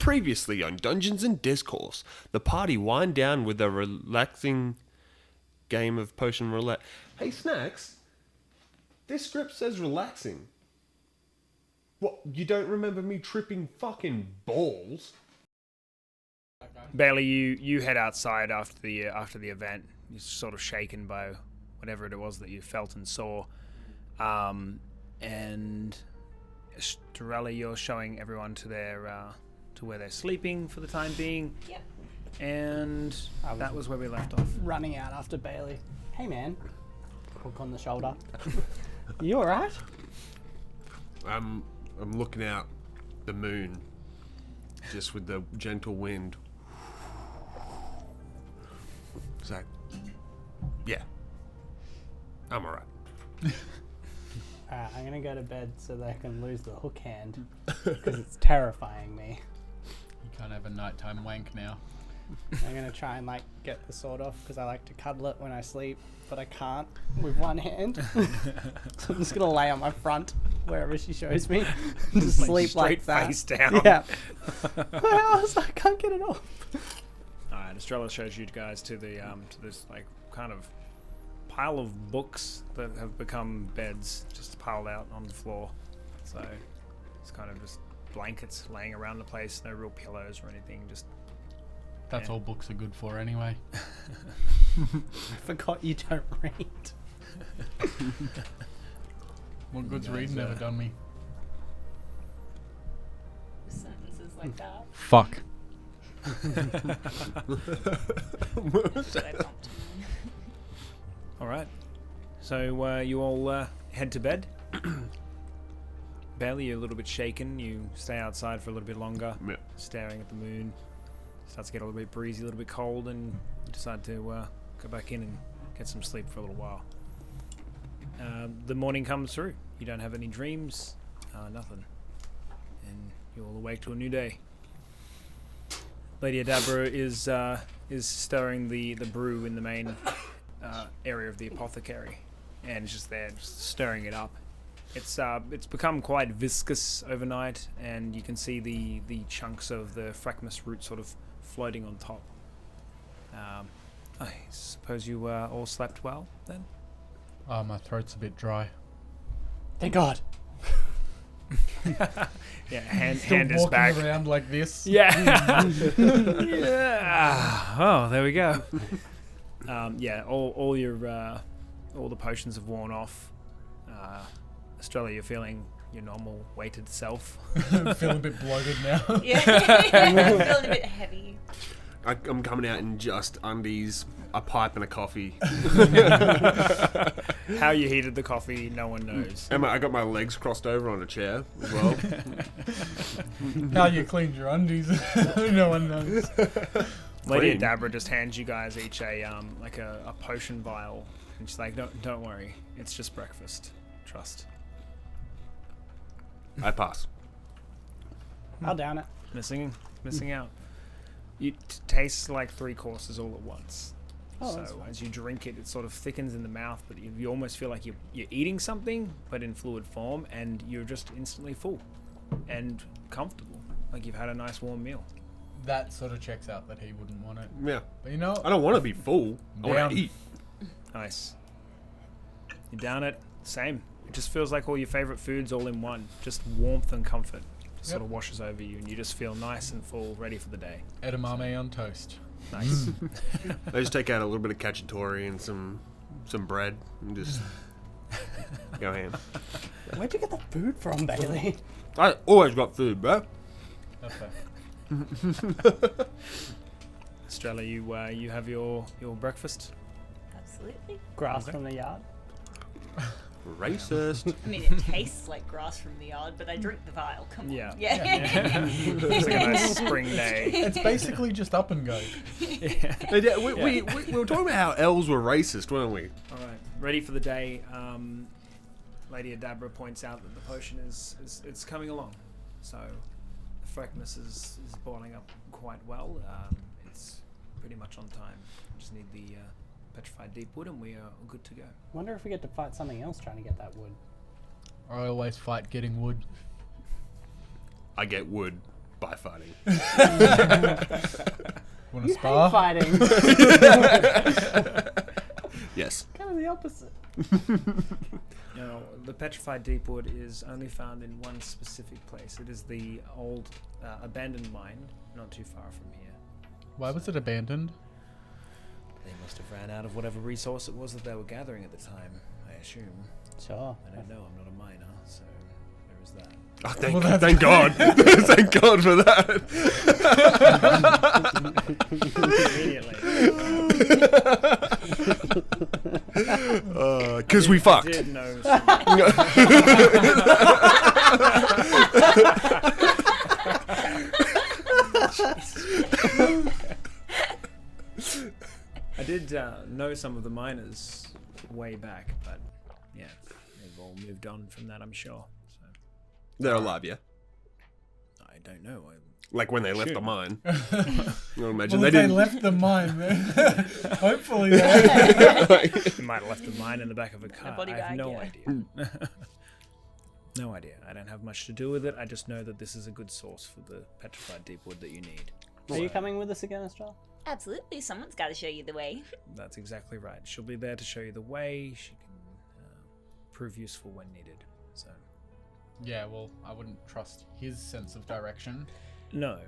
Previously on Dungeons and Discourse, the party wind down with a relaxing game of potion roulette. Hey, Snacks, this script says relaxing. What, you don't remember me tripping fucking balls? Bailey, you head outside after the event. You're sort of shaken by whatever it was that you felt and saw. And Estrella, you're showing everyone to their to where they're sleeping for the time being. Yep. And that was where we left off. Running out after Bailey. Hey man. Hook on the shoulder. You alright? I'm looking out the moon, just with the gentle wind. So, yeah, I'm alright. Alright, I'm gonna go to bed so that I can lose the hook hand. Because it's terrifying me. You can't have a nighttime wank now. I'm gonna try and get the sword off because I like to cuddle it when I sleep, but I can't with one hand. So I'm just gonna lay on my front wherever she shows me. Just sleep like that. Face down. Yeah. I can't get it off. Alright, Estrella shows you guys to the to this kind of pile of books that have become beds, just piled out on the floor. So it's kind of just blankets laying around the place, no real pillows or anything, just That's all books are good for anyway. I forgot you don't read. What good's reading never done me? Sentences like that. Fuck. Alright, so you all head to bed. Bailey, you're a little bit shaken. You stay outside for a little bit longer, staring at the moon. Starts to get a little bit breezy, a little bit cold, and you decide to go back in and get some sleep for a little while. The morning comes through. You don't have any dreams, nothing. And you're all awake to a new day. Lady Adabra is stirring the brew in the main area of the apothecary, and it's just there, just stirring it up. It's become quite viscous overnight, and you can see the chunks of the Phrackmus root sort of floating on top. I suppose you all slept well then? Oh, my throat's a bit dry. Thank God. Yeah, hand Still is back. walking around like this. Yeah. Yeah. Oh, there we go. Yeah, all the potions have worn off. Estrella, you're feeling your normal weighted self. Feeling a bit bloated now. Yeah, I'm feeling a bit heavy. I'm coming out in just undies, a pipe and a coffee. How you heated the coffee, no one knows. And I got my legs crossed over on a chair as well. How you cleaned your undies. No one knows. Lady Adabra just hands you guys each a potion vial, and she's like, "Don't worry, it's just breakfast. Trust." I pass. I'll down it. Missing out. It tastes like 3 courses all at once. Oh, that's So as you drink it, it sort of thickens in the mouth, but you almost feel like you're eating something, but in fluid form, and you're just instantly full and comfortable, like you've had a nice warm meal. That sort of checks out that he wouldn't want it. Yeah. But you know, I don't want to be full. I want Down. to eat. Nice. You down it, same. It just feels like all your favorite foods all in one. Just warmth and comfort. Just sort of washes over you, and you just feel nice and full, ready for the day. edamame on toast. Nice. I just take out a little bit of cacciatore and some bread and just go ham. Where'd you get the food from, Bailey? I always got food, bro. Okay. Estrella, you have your breakfast. Absolutely. Grass from the yard. Racist. I mean, it tastes like grass from the yard, but I drink the vial. Come on. Yeah. Yeah. It's like a nice spring day. It's basically just up and go. Yeah, we were talking about how elves were racist, weren't we? All right, ready for the day. Lady Adabra points out that the potion is coming along, so the Phrackmus is boiling up quite well. It's pretty much on time. Just need the petrified deep wood, and we are good to go. Wonder if we get to fight something else trying to get that wood. I always fight getting wood. I get wood By fighting. Want to You spar? hate fighting. Yes. Kind of the opposite. No, the petrified deepwood is only found in one specific place. It is the old abandoned mine, not too far from here. Why was it abandoned? They must have ran out of whatever resource it was that they were gathering at the time, I assume. Sure. I don't know, I'm not a miner, so there is that. Oh, thank, Well, that's- thank God. Thank God for that. Immediately. Because we I fucked. did know I did know some of the miners way back, but yeah, they've all moved on from that, I'm sure. So They're alive, yeah? I don't know. Like when they left the mine. You imagine Well, they if they didn't. left the mine, man. Hopefully they You might have left a mine in the back of a car. body I have bag, no yeah. idea. No idea. I don't have much to do with it. I just know that this is a good source for the petrified deepwood that you need. Are you coming with us again, Estrella? Absolutely, someone's got to show you the way. That's exactly right. She'll be there to show you the way. She can prove useful when needed. So Yeah, well, I wouldn't trust his sense of direction. no,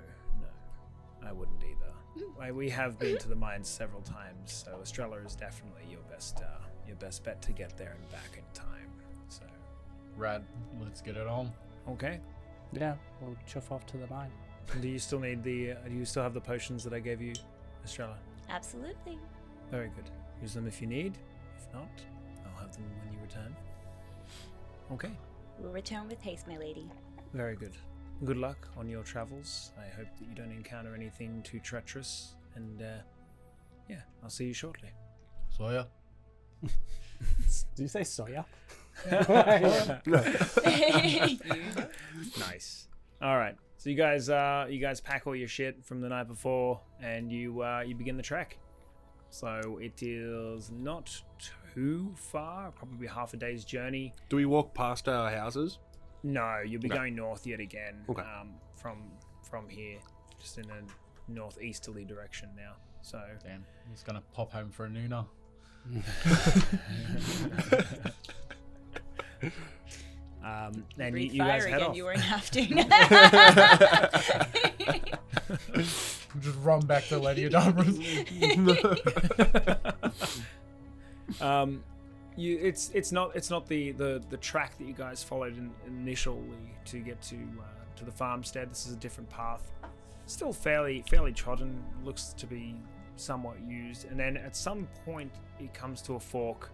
I wouldn't either. We have been to the mines several times, so Estrella is definitely your best bet to get there and back in time. So Rad, let's get it on. okay. Yeah, we'll chuff off to the mine. Do you still need the? Do you still have the potions that I gave you, Estrella? Absolutely. Very good. Use them if you need. If not, I'll have them when you return. Okay. We'll return with haste, my lady. Very good. Good luck on your travels. I hope that you don't encounter anything too treacherous. And yeah, I'll see you shortly. Sawyer. Did you say Sawyer? Nice. All right. So you guys pack all your shit from the night before, and you begin the trek. So it is not too far, probably half a day's journey. Do we walk past our houses? No, you'll be Okay. going north yet again. Okay. From here, just in a northeasterly direction now. So Damn, he's gonna pop home for a nooner. and you Breathe guys fire head again, off. you weren't have to. Just run back to Lady Adabra's. It's not the track that you guys followed initially to get to the farmstead. This is a different path. Still fairly trodden. Looks to be somewhat used, and then at some point it comes to a fork.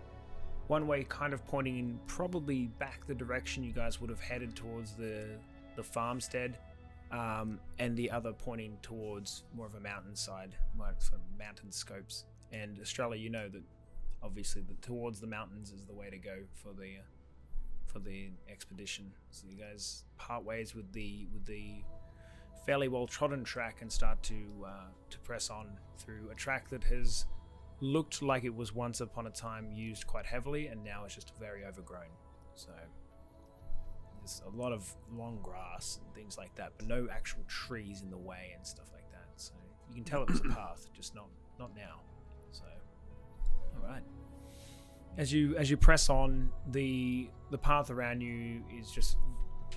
One way kind of pointing in probably back the direction you guys would have headed towards the farmstead, and the other pointing towards more of a mountainside, like sort of mountain scopes. And Estrella, you know that obviously towards the mountains is the way to go for the expedition. So you guys part ways with the fairly well trodden track and start to press on through a track that has looked like it was once upon a time used quite heavily, and now it's just very overgrown. So there's a lot of long grass and things like that, but no actual trees in the way and stuff like that. So you can tell it was a path, just not now. So all right. As you press on, the path around you is just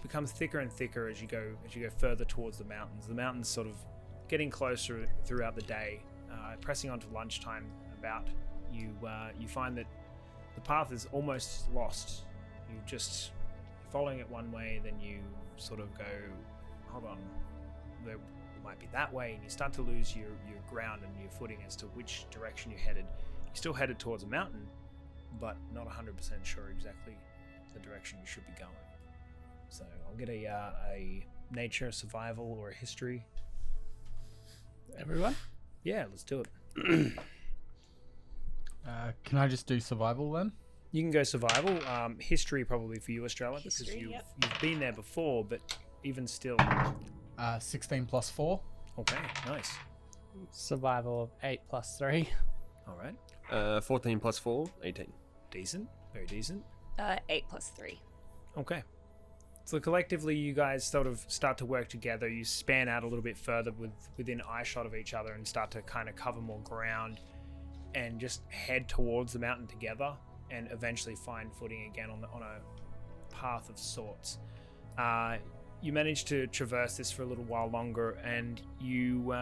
becomes thicker and thicker as you go further towards the mountains. The mountains sort of getting closer throughout the day. Pressing on to lunchtime, you find that the path is almost lost. You just following it one way, then you sort of go, hold on, there might be that way, and you start to lose your ground and your footing as to which direction you're headed. You're still headed towards a mountain, but not 100% sure exactly the direction you should be going. So I'll get a nature, survival, or a history. Everyone? Yeah, let's do it. Can I just do survival then? You can go survival. History probably for you, Estrella, because History, you've yep. been there before, but even still. 16 plus 4. Okay, nice. Survival of 8 plus 3. All right. 14 plus 4, 18. Decent. Very decent. 8 plus 3. Okay. So collectively, you guys sort of start to work together. You span out a little bit further within eye shot of each other and start to kind of cover more ground and just head towards the mountain together and eventually find footing again on a path of sorts. You manage to traverse this for a little while longer, and you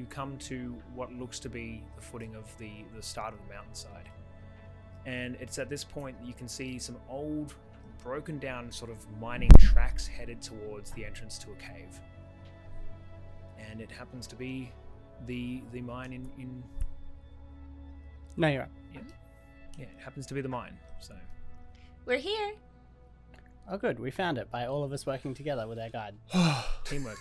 come to what looks to be the footing of the start of the mountainside. And it's at this point that you can see some old, broken down sort of mining tracks headed towards the entrance to a cave. And it happens to be the mine in No, you're right. yeah, it happens to be the mine. So We're here. Oh, good. We found it by all of us working together with our guide. teamwork.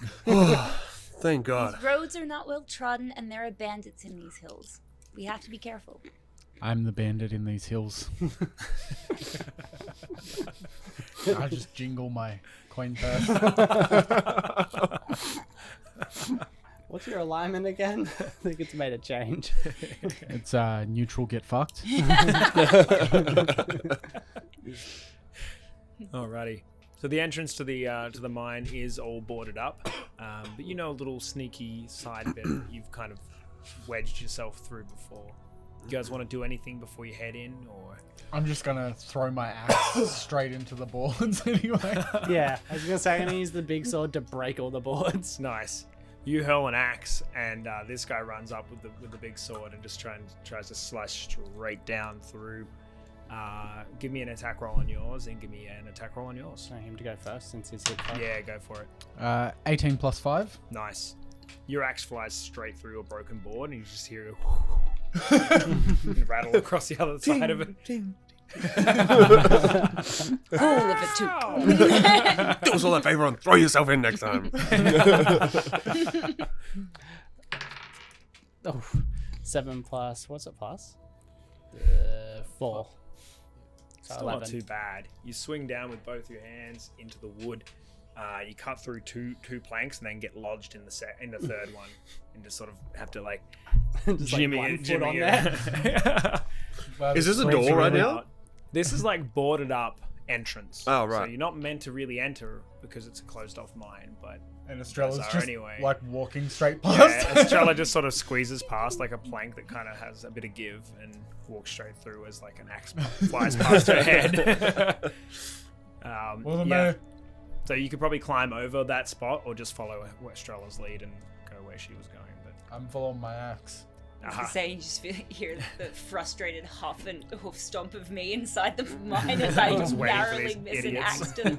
Thank God. These roads are not well trodden, and there are bandits in these hills. We have to be careful. I'm the bandit in these hills. I just jingle my coin purse. What's your alignment again? I think it's made a change. It's neutral, get fucked. Alrighty. So the entrance to the mine is all boarded up, but you know a little sneaky side bit that you've kind of wedged yourself through before. You guys want to do anything before you head in, or? I'm just gonna throw my axe straight into the boards anyway. Yeah, I was going to say, I'm going to use the big sword to break all the boards. Nice. You hurl an axe, and this guy runs up with the big sword and just tries to slice straight down through. Give me an attack roll on yours, and give me an attack roll on yours. I want him to go first since he's hit first. Yeah, go for it. 18 plus 5. Nice. Your axe flies straight through a broken board, and you just hear it rattle across the other side of it. All of it too. Do us all a favor and throw yourself in next time. Oh, 7 plus, what's it plus? 4. So Still 11. not too bad. You swing down with both your hands into the wood. You cut through two planks and then get lodged in the third one, and just sort of have to like Just like jimmy one it, foot jimmy on it. there. Is this a door right now? This is like boarded up entrance. Oh, right. So you're not meant to really enter because it's a closed off mine, but And Estrella's Bizarre just anyway. like walking straight yeah, past. Estrella just sort of squeezes past like a plank that kind of has a bit of give and walks straight through as like an axe flies past her head. Well, then yeah. So you could probably climb over that spot or just follow Estrella's lead and go where she was going. But I'm following my axe. I was gonna say, you just hear the frustrated huff and hoof stomp of me inside the mine as I Just waiting for narrowly these miss an idiots. axe to the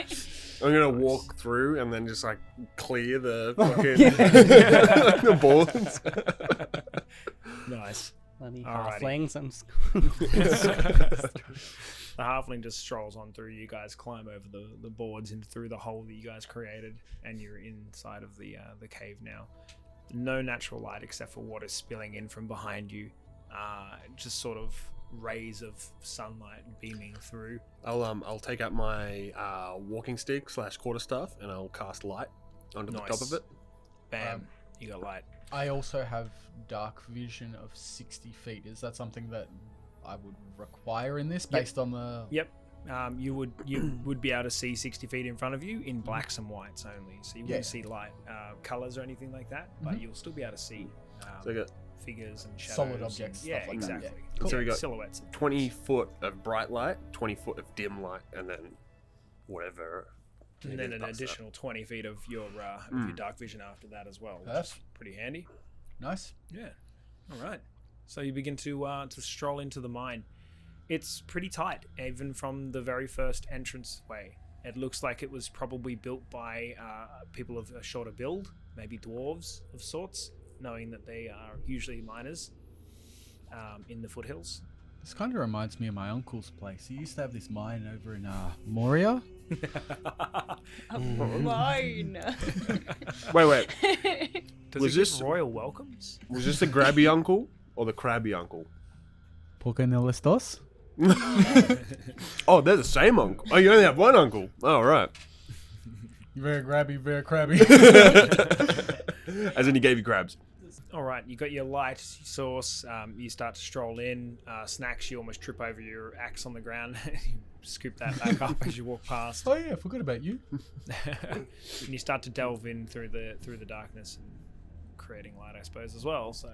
face. I'm gonna walk through and then just like clear the fucking the boards. Nice. Bloody Alrighty. halflings. I'm The halfling just strolls on through. You guys climb over the boards and through the hole that you guys created, and you're inside of the cave now. No natural light except for water spilling in from behind you. Just sort of rays of sunlight beaming through. I'll take out my walking stick / quarterstaff and I'll cast light onto the top Nice. of it. Bam, you got light. I also have dark vision of 60 feet. Is that something that I would require in this based on the... Yep. You would be able to see 60 feet in front of you in blacks and whites only, so you wouldn't see light colors or anything like that, but you'll still be able to see So I got figures and shadows. Solid and- objects, yeah, stuff like that, yeah. exactly. Cool. So we got silhouettes. Of 20 foot of bright light, 20 foot of dim light, and then whatever. and then an past that. additional 20 feet of your dark vision after that as well, which is pretty handy. Nice. Yeah. All right. So you begin to stroll into the mine. It's pretty tight, even from the very first entrance way. It looks like it was probably built by people of a shorter build, maybe dwarves of sorts, knowing that they are usually miners in the foothills. This kind of reminds me of my uncle's place. He used to have this mine over in Moria. Mine. Wait. Does Was it this- give royal welcomes? Was this the grabby uncle or the crabby uncle? ¿Por qué no les dos? Oh, they're the same uncle. Oh, you only have one uncle. Oh, right. Very grabby, very crabby. As in he gave you grabs. All right, you got your light source. You start to stroll in. Snacks, you almost trip over your axe on the ground. scoop that back up as you walk past. Oh yeah, I forgot about you. And you start to delve in through the darkness and creating light, I suppose, as well. So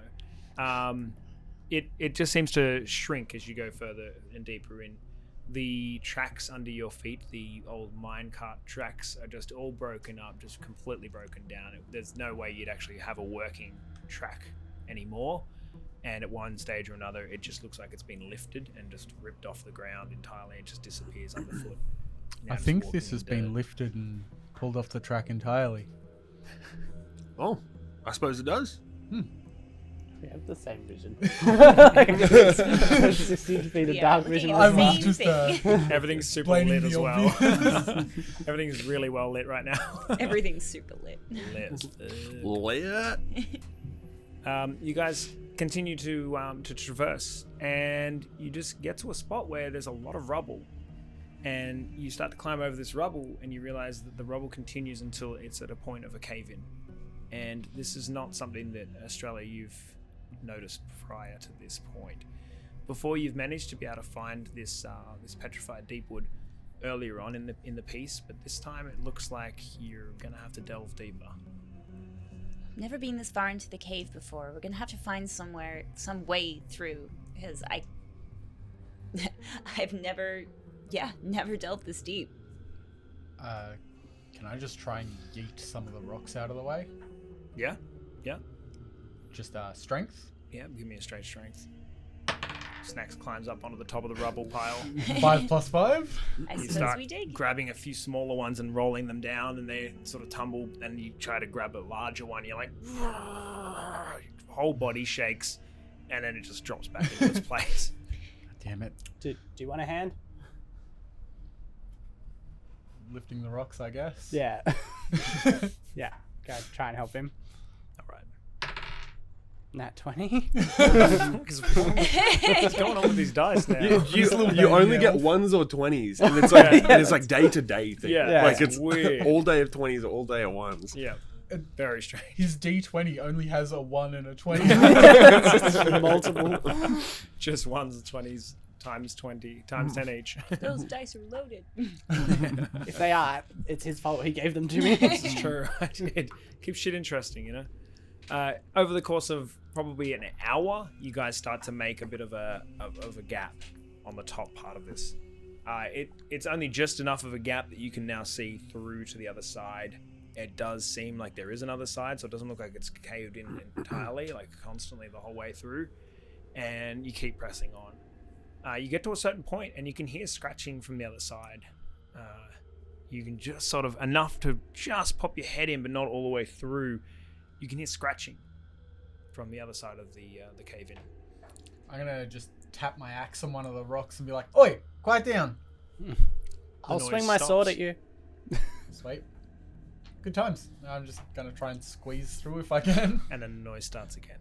it just seems to shrink as you go further and deeper in. The tracks under your feet, the old minecart tracks, are just all broken up, just completely broken down. There's no way you'd actually have a working track anymore. And at one stage or another, it just looks like it's been lifted and just ripped off the ground entirely. It just disappears underfoot. Now I just think walking this in has dirt. been lifted and pulled off the track entirely. Oh, I suppose it does. We have the same vision. It's 16 feet of Yeah, dark looking vision. at I the was same just thing. Everything's super blaming lit the as well. obvious. Everything's really well lit right now. Everything's super lit. Lit. Lit. You guys continue to traverse, and you just get to a spot where there's a lot of rubble, and you start to climb over this rubble, and you realize that the rubble continues until it's at a point of a cave-in. And this is not something that Australia you've noticed prior to this point. Before you've managed to be able to find this petrified deepwood earlier on in the piece, but this time it looks like you're gonna have to delve deeper. Never been this far into the cave before. We're gonna have to find some way through, because I've never delved this deep. Can I just try and yeet some of the rocks out of the way? Yeah, Just strength? yeah. Give me a straight strength. Snacks climbs up onto the top of the rubble pile. 5 plus 5? I You suppose start we dig. grabbing a few smaller ones and rolling them down, and they sort of tumble. And you try to grab a larger one. You're like, whole body shakes, and then it just drops back into its place. Damn it. Do you want a hand? Lifting the rocks, I guess. Yeah. Yeah. Go try and help him. All right. Nat 20. What's going on with these dice now? You only get ones or 20s, and it's like and it's like day to day thing. Yeah, like it's it's weird. all day of 20s, all day of ones. Yeah, very strange. His D20 only has a 1 and a 20. Multiple. Just ones and 20s times 20 times 10 each. Those dice are loaded. If they are, it's his fault. He gave them to me. It's true. I did. Keep shit interesting, you know. Over the course of probably an hour, you guys start to make a bit of a gap on the top part of this. It's only just enough of a gap that you can now see through to the other side. It does seem like there is another side, so it doesn't look like it's caved in entirely, like constantly the whole way through. And you keep pressing on. You get to a certain point, and you can hear scratching from the other side. You can just sort of enough to just pop your head in, but not all the way through. You can hear scratching from the other side of the cave-in. I'm gonna just tap my axe on one of the rocks and be like, "Oi, quiet down." I'll noise swing my sword stops. at you. Sweet. Good times. Now I'm just gonna try and squeeze through if I can. And then the noise starts again.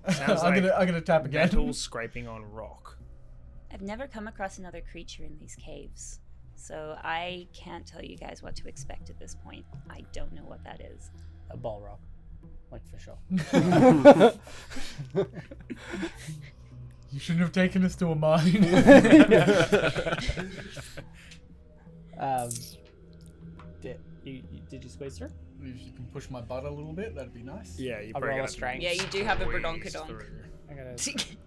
I'm Sounds like gonna tap again. metal scraping on rock. I've never come across another creature in these caves, so I can't tell you guys what to expect at this point. I don't know what that is. A ball rock. Like for sure. You shouldn't have taken us to a mine. Did you squeeze through? If you can push my butt a little bit, that'd be nice. Yeah, you I'll break roll it a up. strength. Yeah, you do have a Squeeze badonkadonk. through. I got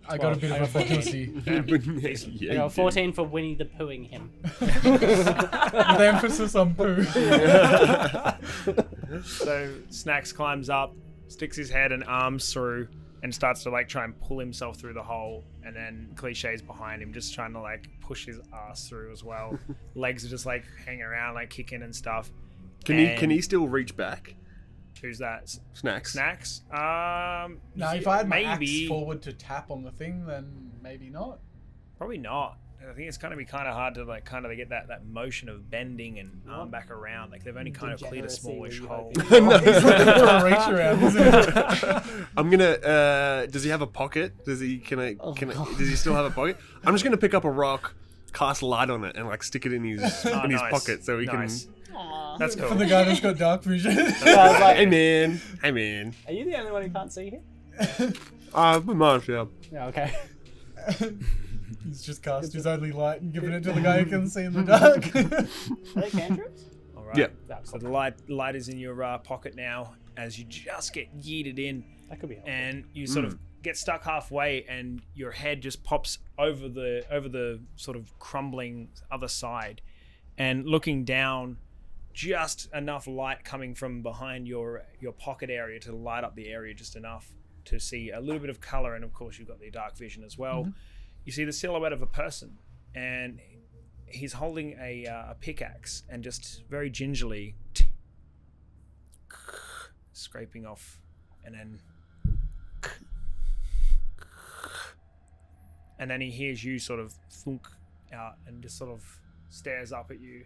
I got a bit of a 14. pussy. I got 14 for Winnie the Poohing him. With emphasis on poo. So Snacks climbs up, sticks his head and arms through, and starts to like try and pull himself through the hole. And then Cliché's behind him, just trying to like push his ass through as well. Legs are just like hanging around, like kicking and stuff. Can he still reach back? Who's that? Snacks. Snacks? Now, if I had my maybe. axe forward to tap on the thing, then maybe not. Probably not. I think it's going to be kind of hard to like kind of get that motion of bending and arm back around. Like they've only kind of cleared a smallish hole. It's not a reach around, is it? I'm gonna. Does he have a pocket? Does he? Does he still have a pocket? I'm just gonna pick up a rock, cast light on it, and like stick it in his Nice. pocket so he Nice. can. Aw. That's For cool. the guy that's got dark vision. I was like, Hey man. Hey man. are you the only one who can't see him? Pretty much, yeah. Yeah, okay. He's just cast his only light and given it to the guy who can see in the dark. Are they cantrips? All right. Yeah. So the light is in your pocket now as you just get yeeted in, That could be helpful. and you sort of get stuck halfway, and your head just pops over the sort of crumbling other side, and looking down, just enough light coming from behind your pocket area to light up the area just enough to see a little bit of color, and of course you've got the dark vision as well. You see the silhouette of a person, and he's holding a pickaxe and just very gingerly scraping off, and then he hears you sort of thunk out and just sort of stares up at you,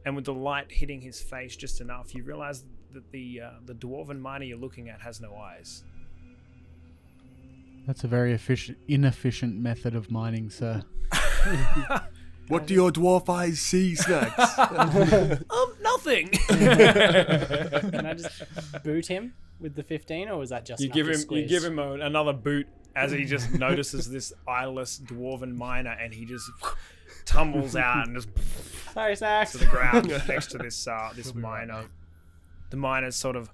and with the light hitting his face just enough, you realize that the dwarven miner you're looking at has no eyes. That's a very inefficient method of mining, sir. What do your dwarf eyes see, Snacks? Nothing. Can I just boot him with the 15, or was that just You enough give to him squeeze? another boot as he just notices this eyeless dwarven miner, and he just tumbles out and just Sorry, Snacks. to the ground next to this miner. The miner's sort of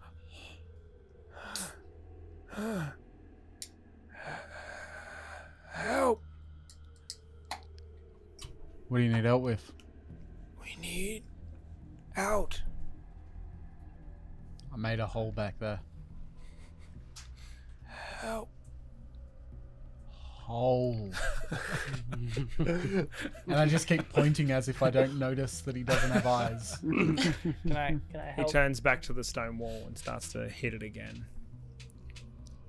help. What do you need help with? We need out. I made a hole back there. Help. Hole. And I just keep pointing as if I don't notice that he doesn't have eyes. Can I He help? turns back to the stone wall and starts to hit it again.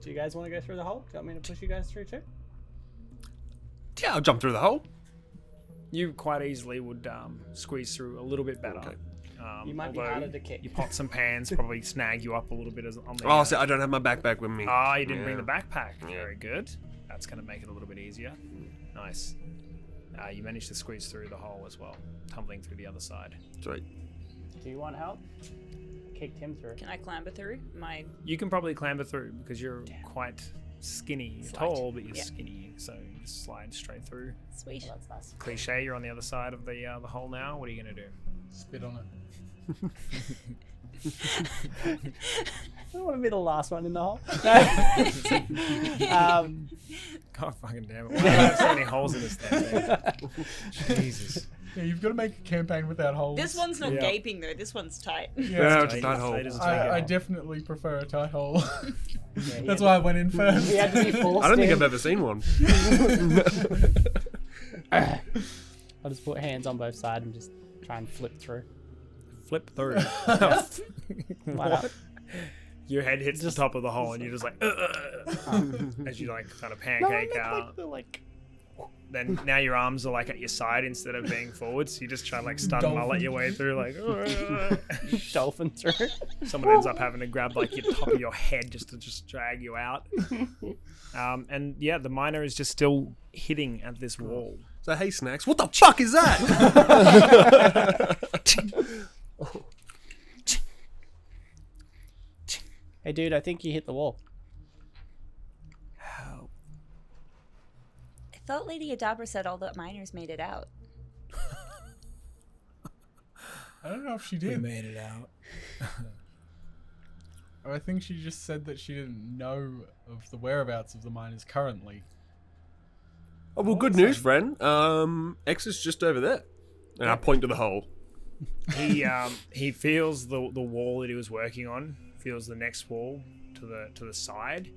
Do you guys want to go through the hole? Do you want me to push you guys through too? Yeah, I'll jump through the hole. You quite easily would squeeze through a little bit better. Okay. You might be although harder to kick. Your pots and pans probably snag you up a little bit on the. Oh, so I don't have my backpack with me. You didn't bring the backpack. Very good. That's going to make it a little bit easier. Nice. You managed to squeeze through the hole as well, tumbling through the other side. Sweet. Do you want help? Kicked him through. Can I clamber through? You can probably clamber through because you're quite skinny. You're Slight. tall, but you're Yeah. skinny, so you just slide straight through. Sweet. Well, that's nice. Cliche, you're on the other side of the hole now. What are you going to do? Spit on it. I don't want to be the last one in the hole. God fucking damn it. Why do I have so many holes in this thing? Jesus. Yeah, you've got to make a campaign without holes. This one's not Yeah. gaping though. This one's tight. Yeah, it's a Tight- tight hole. tight as a I tiger. definitely prefer a tight hole. Yeah, That's why I went in first. He had to be forced I don't think in. I've ever seen one. I'll just put hands on both sides and just try and flip through. Flip through. Light up. Your head hits the top of the hole and you're just like, as you like kind of pancake out. Then now your arms are like at your side instead of being forward, so you just try to like stun mullet your way through, like Dolphin through. someone ends up having to grab like your top of your head just to just drag you out. And yeah, the miner is just still hitting at this wall. So, hey, Snacks, what the fuck is that? Hey, dude, I think you hit the wall. I thought Lady Adabra said all the miners made it out. I don't know if she We did. made it out. I think she just said that she didn't know of the whereabouts of the miners currently. Oh, well, good news, friend. X is just over there. And I point to the hole. He feels the wall that he was working on, feels the next wall to the side,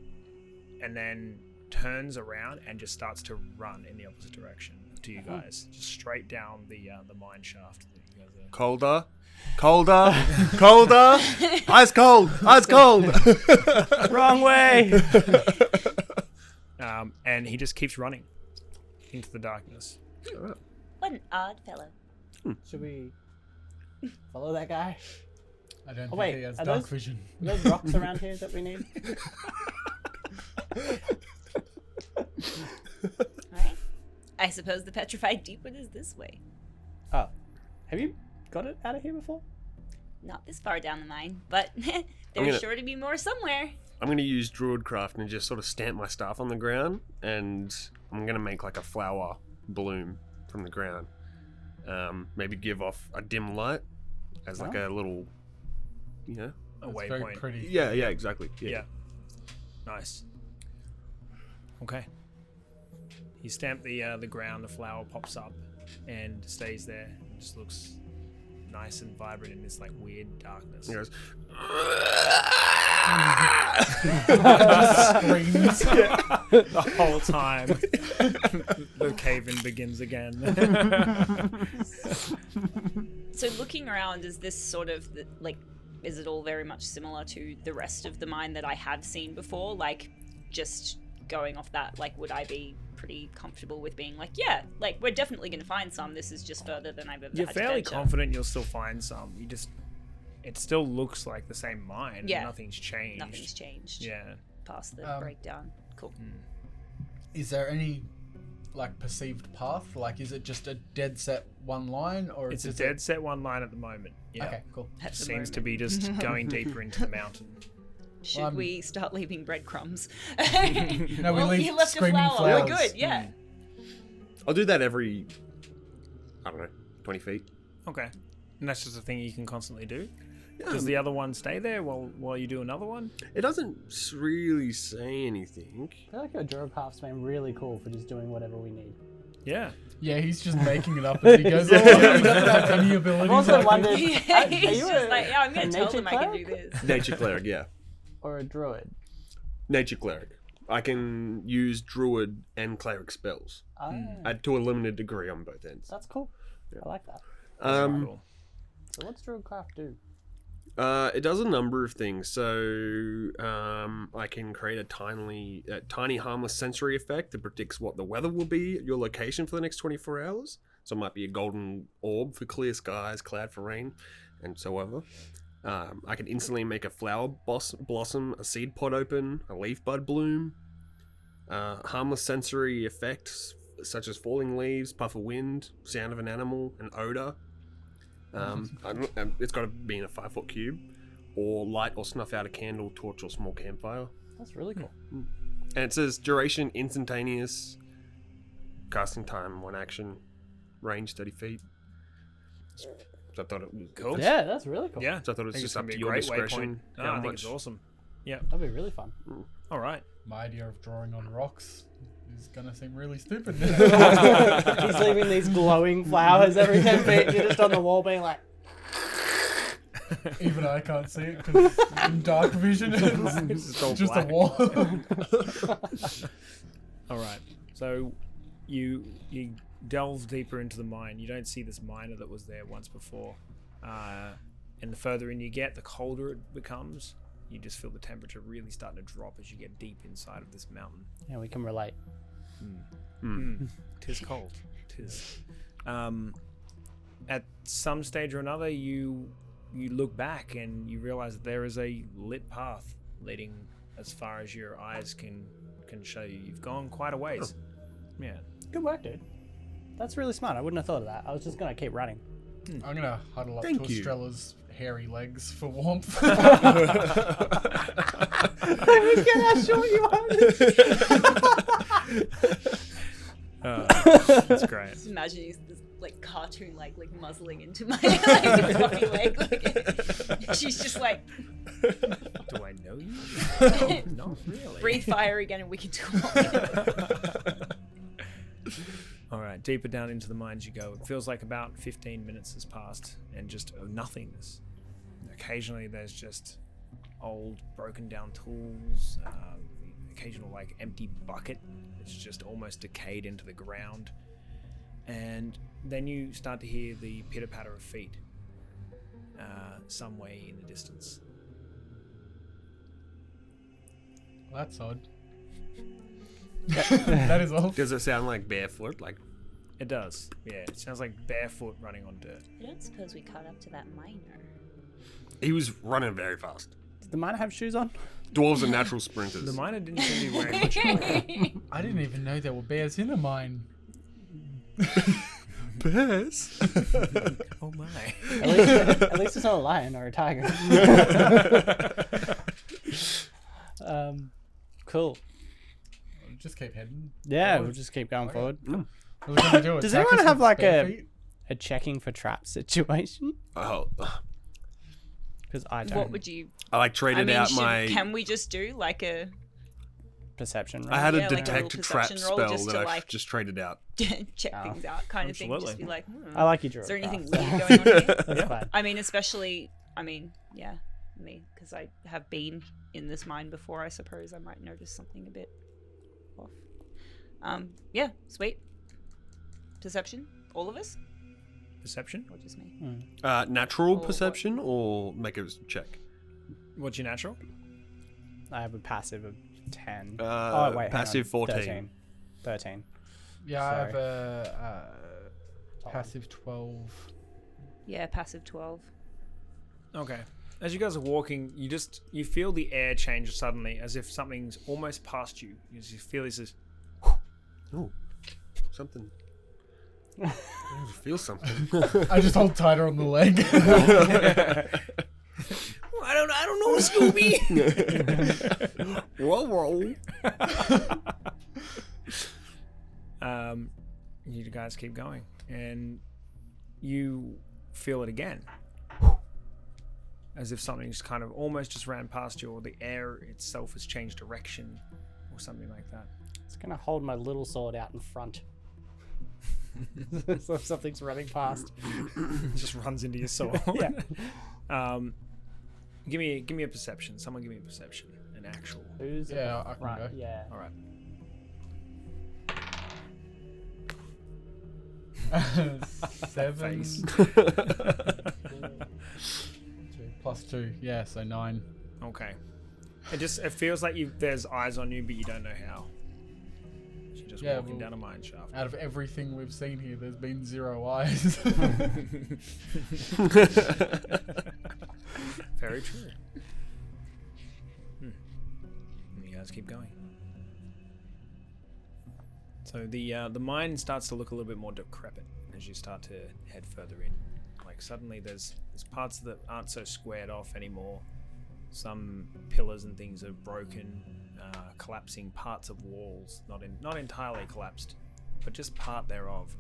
and then turns around and just starts to run in the opposite direction to you guys, just straight down the mine shaft. That you guys are. Colder. Colder. Colder. Ice cold. Ice cold. Wrong way! And he just keeps running into the darkness. What an odd fellow. Should we follow that guy? I don't Oh, think wait, he has are dark those- vision. Are there rocks around here that we need? Alright. I suppose the petrified deep one is this way. Oh. Have you got it out of here before? Not this far down the mine, but there's gonna- sure to be more somewhere. I'm going to use Druidcraft and just sort of stamp my stuff on the ground. And I'm going to make like a flower bloom from the ground. Maybe give off a dim light as like a little, A It's very waypoint. pretty. Yeah, exactly. Yeah. Nice. Okay. You stamp the ground, the flower pops up and stays there. It just looks nice and vibrant in this like weird darkness. He goes, Screams. The whole time. The cave-in begins again. So looking around, is this sort of is it all very much similar to the rest of the mine that I have seen before? Like, just going off that, like, would I be pretty comfortable with being like, yeah, like, we're definitely going to find some. This is just further than I've ever You're had to fairly venture. confident you'll still find some. It still looks like the same mine. Yeah. Nothing's changed. Nothing's changed Yeah. past the breakdown. Cool. Is there any like perceived path? Like, is it just a dead set one line, or It's a is dead set one line at the moment. Yeah. Okay, cool. At the Seems to moment. be just going deeper into the mountain. Should we start leaving breadcrumbs? No, we Well, leave you left a screaming flower. flowers. We're good, yeah. I'll do that every, I don't know, 20 feet. Okay. And that's just a thing you can constantly do? Yeah, Does the other one stay there while you do another one? it doesn't really say anything. I feel like your druid path's been really cool for just doing whatever we need. Yeah. Yeah, he's just making it up as he goes. He doesn't have any abilities. I've also like wondered, this. Yeah, are he's you just a- like, yeah, I'm going a to tell nature them I can do cleric? this. Nature cleric, yeah. or a druid? Nature cleric. I can use druid and cleric spells. Oh, To a limited degree on both ends. that's cool. I like that. Cool. So what's druidcraft do? It does a number of things. So I can create a tiny harmless sensory effect that predicts what the weather will be at your location for the next 24 hours. So it might be a golden orb for clear skies, cloud for rain, and so ever. I can instantly make a flower blossom, a seed pod open, a leaf bud bloom. Harmless sensory effects such as falling leaves, puff of wind, sound of an animal, an odor. It's got to be in a 5-foot cube, or light or snuff out a candle, torch, or small campfire. That's really cool. And it says duration instantaneous, casting time 1 action, range 30 feet. So I thought it was Cool. Yeah, that's really cool. Yeah. So I thought it was think just it's up gonna to be a your great discretion. waypoint. No, how I think much- it's awesome. Yeah. That'd be really fun. All right. My idea of drawing on rocks is gonna seem really stupid. He's leaving these glowing flowers every 10 feet. You're just on the wall being like, Even I can't see it because in dark vision it's all just black. a wall. All right. So you delve deeper into the mine. You don't see this miner that was there once before. And the further in you get, the colder it becomes. You just feel the temperature really starting to drop as you get deep inside of this mountain. yeah, we can relate. Tis cold. Tis. At some stage or another, you look back and you realize that there is a lit path leading as far as your eyes can show you. You've gone quite a ways. Yeah. Good work, dude. That's really smart. I wouldn't have thought of that. I was just going to keep running. I'm gonna huddle up Thank to you. Estrella's hairy legs for warmth. I forget how short you are. That's great. Just imagine he's this like cartoon like muzzling into my like, puppy leg. Like, she's just like, Do I know you? No, not really. breathe fire again and we can talk. All right, deeper down into the mines you go. It feels like about 15 minutes has passed and just nothingness. Occasionally there's just old broken down tools, occasional like empty bucket that's just almost decayed into the ground. And then you start to hear the pitter patter of feet some way in the distance. Well, that's odd. That is all. Does it sound like barefoot? Like, It does. Yeah, it sounds like barefoot running on dirt. I don't suppose we caught up to that miner. he was running very fast. Did the miner have shoes on? Dwarves are natural sprinters. The miner didn't seem to be wearing much armor. I didn't even know there were bears in a mine. Bears? Oh my. At least it's not a lion or a tiger. Cool. Just keep heading. Yeah, we'll just keep going forward. What are we gonna do? Does Attack anyone us have with like bare a feet? checking for traps situation? Oh, Because I don't. What would you? I like I traded mean, out my. can we just do like a Perception. I had a Yeah, like a detect little trap perception roll spell just that to, I like- just traded out. check Oh. things out kind of thing? Just Absolutely. be like, I like you drew. is there a anything card. weird going on here? That's fine. I mean, especially, yeah, me, because I have been in this mine before. I suppose I might notice something a bit off. Yeah, sweet. Perception, all of us, Perception? or just me? Natural Or what? perception or make a check? What's your natural? I have a passive of 10. Passive 14. 13. Yeah, I have Sorry. a passive 12. Yeah, passive 12. Okay. As you guys are walking, you feel the air change suddenly, as if something's almost past you. You just feel this is Oh, something. I feel something. I just hold tighter on the leg. I don't know, Scooby. Whoa. You guys keep going, and you feel it again, as if something's kind of almost just ran past you, or the air itself has changed direction, or something like that. It's gonna hold my little sword out in front. So if something's running past. It just runs into your sword. Yeah. Give me a perception. Someone give me a perception. An actual. Who's Yeah, I can right? go. Yeah. All right. 7 Face. 2 plus 2. Yeah, so 9. Okay. It feels like there's eyes on you, but you don't know how. You're just Yeah, walking well- down a mine shaft. Out of everything we've seen here, there's been 0 eyes. Very true. And you guys keep going. So the mine starts to look a little bit more decrepit as you start to head further in. Like suddenly there's parts that aren't so squared off anymore. Some pillars and things are broken, collapsing parts of walls, not entirely collapsed, but just part thereof.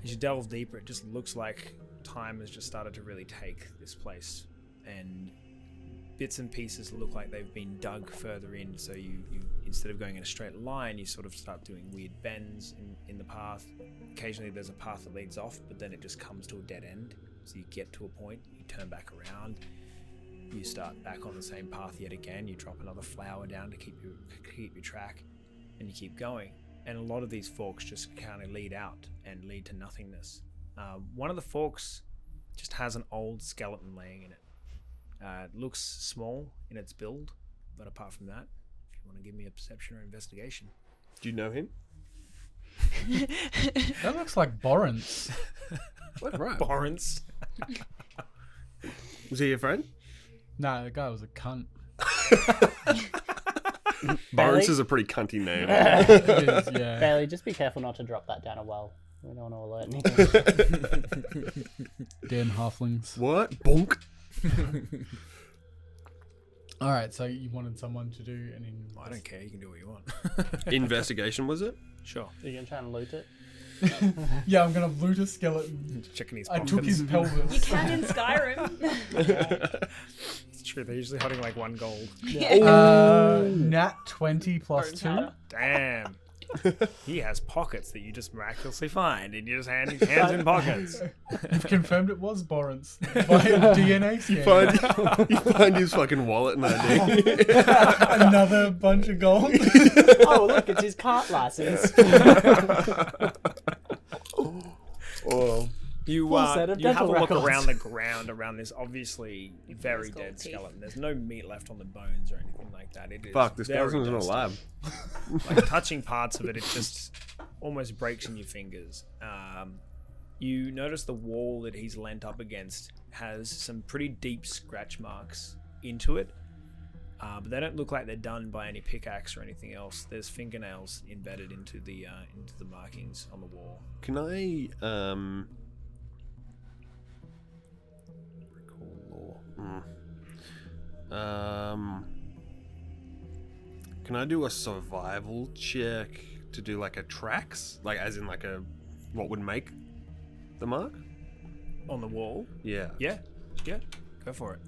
As you delve deeper, it just looks like time has just started to really take this place, and bits and pieces look like they've been dug further in. So you instead of going in a straight line, you sort of start doing weird bends in the path. Occasionally there's a path that leads off, but then it just comes to a dead end. So you get to a point, you turn back around, you start back on the same path yet again. You drop another flower down to keep your track, and you keep going. And a lot of these forks just kind of lead out and lead to nothingness. One of the forks just has an old skeleton laying in it. It looks small in its build, but apart from that, if you want to give me a perception or investigation. Do you know him? That looks like Borrance. What, right. Borrance. Was he your friend? Nah, the guy was a cunt. Barnes is a pretty cunty name. It is, yeah. Bailey, just be careful not to drop that down a well. We don't want to alert anything. Damn halflings. What? Bonk. Alright, so you wanted someone to do an I don't care. You can do what you want. Investigation, was it? Sure. Are you going to try and loot it? Yeah, I'm gonna loot a skeleton. Checking his I pockets. took his You pelvis. can in Skyrim. It's true. They're usually holding like 1 gold. Nat 20 plus 2. Powder. Damn. He has pockets that you just miraculously find, and you just hands in pockets. You've confirmed it was Borrance by DNA scan. You find his fucking wallet and ID. Another bunch of gold. Oh, look, it's his cart license. Oh. You Full set of you have a dental look records. around the ground around this obviously very gold dead teeth. skeleton. There's no meat left on the bones or anything like that. It is Fuck, this very skeleton's in a dusty. lab. Like touching parts of it, it just almost breaks in your fingers. You notice the wall that he's leant up against has some pretty deep scratch marks into it, but they don't look like they're done by any pickaxe or anything else. There's fingernails embedded into the markings on the wall. Can I, recall law? Can I do a survival check to do like a tracks, like as in like a what would make the mark? On the wall. Yeah. Yeah. Go for it.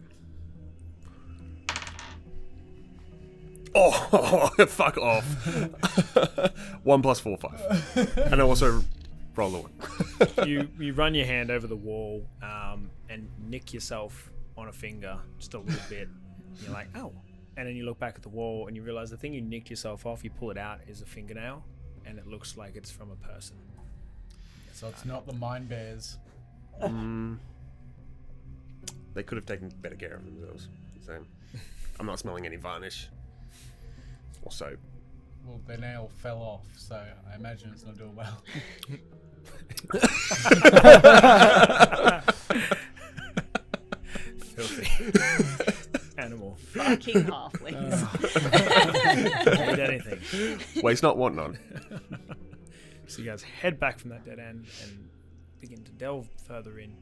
Oh, fuck off. 1 + 4, 5. And I also roll the 1. You run your hand over the wall and nick yourself on a finger just a little bit. You're like, oh. And then you look back at the wall and you realize the thing you nicked yourself off, you pull it out, is a fingernail, and it looks like it's from a person. So it's not the mind bears. They could have taken better care of themselves. So I'm not smelling any varnish or soap. Well, their nail fell off, so I imagine it's not doing well. Filthy. Animal. Fucking halflings. Eat anything. Waste not, want none. So you guys head back from that dead end and begin to delve further in.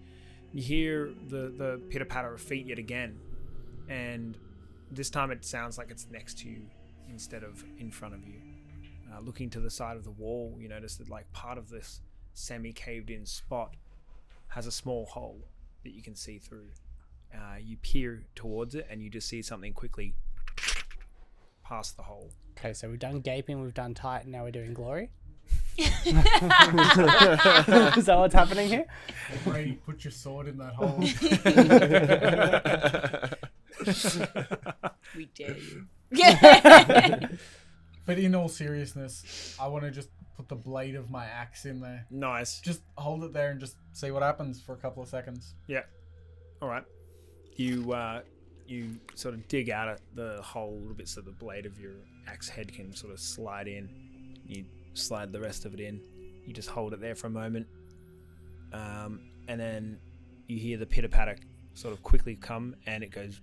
You hear the pitter patter of feet yet again, and this time it sounds like it's next to you instead of in front of you. Looking to the side of the wall, you notice that like part of this semi-caved in spot has a small hole that you can see through. You peer towards it and you just see something quickly past the hole. Okay, so we've done gaping, we've done tight, and now we're doing glory. Is that what's happening here? Hey, Brady, put your sword in that hole. We dare you. Yeah. But in all seriousness, I want to just put the blade of my axe in there. Nice. Just hold it there and just see what happens for a couple of seconds. Yeah. All right. You sort of dig out at the hole a little bit so the blade of your axe head can sort of slide in. You slide the rest of it in. You just hold it there for a moment. And then you hear the pitter-patter sort of quickly come, and it goes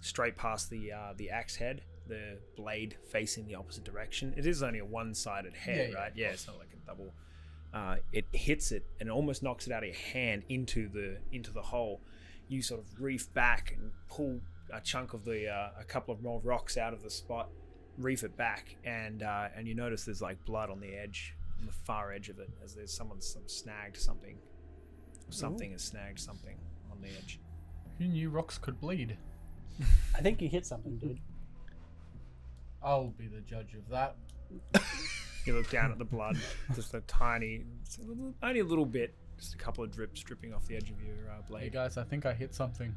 straight past the axe head, the blade facing the opposite direction. It is only a one-sided head, Yeah, right? Yeah, it's not like a double. It hits it and almost knocks it out of your hand into the hole. You sort of reef back and pull a chunk of a couple of more rocks out of the spot, reef it back, and you notice there's like blood on the edge, on the far edge of it, as there's someone sort of snagged something. Something has snagged something on the edge. Who knew rocks could bleed? I think you hit something, dude. I'll be the judge of that. You look down at the blood, just only a little bit, just a couple of drips dripping off the edge of your Hey blade. guys, I think I hit something.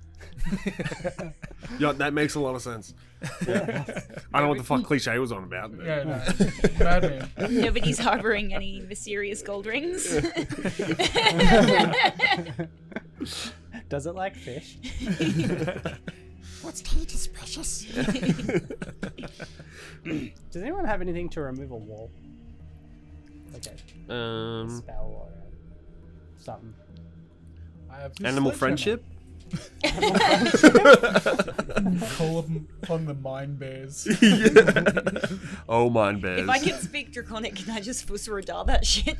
Yeah, that makes a lot of sense. I don't know what the fuck cliche was on about. But. Yeah, no, bad man. Nobody's harboring any mysterious gold rings. Does it like fish? What's Tatus precious? Does anyone have anything to remove a wall? Okay, a spell or something. I have this Animal sledgehammer. friendship? Call them on the mind bears. Oh, mine bears. If I can speak Draconic, can I just Fusradar that shit?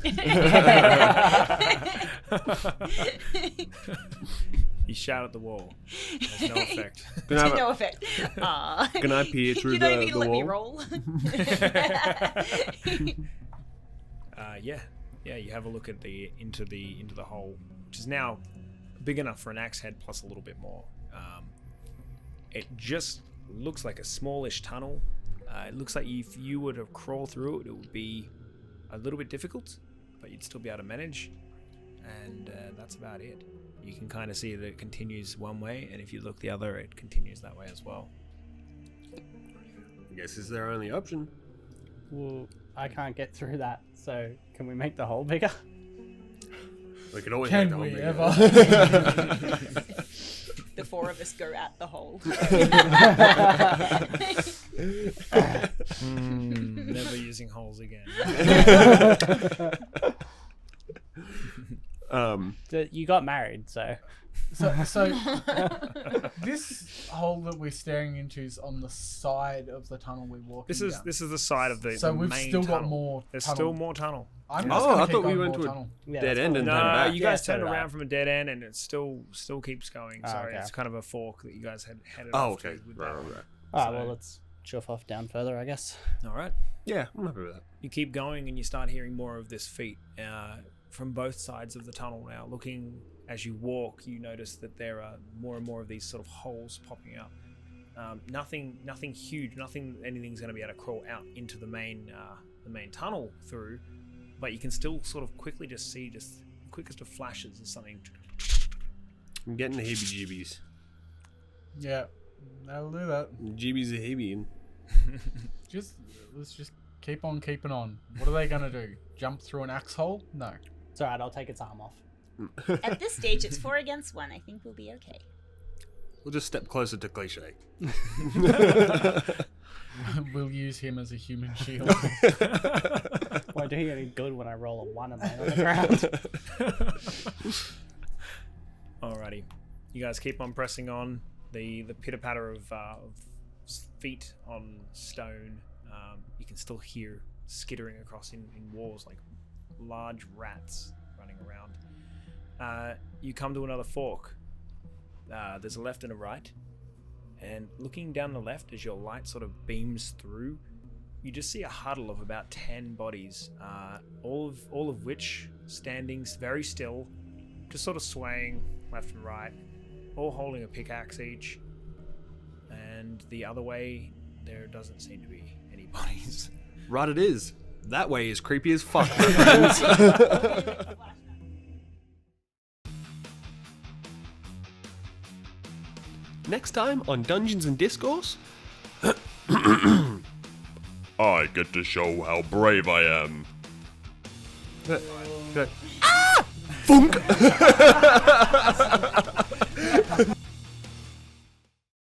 You shout at the wall. There's no effect. Can I have No effect. Can I peer through you don't the even let me wall? roll. Yeah. You have a look at into the hole, which is now big enough for an axe head plus a little bit more. It just looks like a smallish tunnel. It looks like if you were to crawl through it, it would be a little bit difficult, but you'd still be able to manage. And that's about it. You can kind of see that it continues one way, and if you look the other, it continues that way as well. I guess it's their only option. Well, I can't get through that, so can we make the hole bigger? We could always make Can the whole we thing. ever? The four of us go at the hole. Never using holes again. You got married, so So this hole that we're staring into is on the side of the tunnel we're walking This down. is the side of the So the we've main still got tunnel. more There's tunnel. still more tunnel. I'm Oh, just gonna I keep thought we going went more to a tunnel. yeah, dead that's end cool. and No, turn back. you guys Yeah, turned so around that. from a dead end, and it still keeps going. Oh, Sorry, okay. it's kind of a fork that you guys had headed Oh, off okay. to with Right, that. right. Alright, So- well, let's chuff off down further, I guess. All right. Yeah, I'm happy with that. You keep going and you start hearing more of this feet from both sides of the tunnel now. Looking as you walk, you notice that there are more and more of these sort of holes popping up. Nothing huge, anything's going to be able to crawl out into the main tunnel through, but you can still sort of quickly just see, just quickest of flashes, is something. I'm getting the heebie-jeebies. Yeah, that'll do that. Jeebies are heebie. Let's just keep on keeping on. What are they gonna do? Jump through an axe hole? No. It's alright, I'll take its arm off. At this stage, it's 4 against 1. I think we'll be okay. We'll just step closer to cliche. We'll use him as a human shield. Won't do you any good when I roll a 1 and land on the ground. Alrighty, you guys keep on pressing on. The pitter patter of feet on stone. You can still hear skittering across in walls like large rats running around. You come to another fork. There's a left and a right, and looking down the left as your light sort of beams through, you just see a huddle of about 10 bodies, all of which standing very still, just sort of swaying left and right, all holding a pickaxe each. And the other way, there doesn't seem to be any bodies. Right, it is. That way is creepy as fuck, my friends. Next time on Dungeons and Discourse, I get to show how brave I am. Ah! Funk!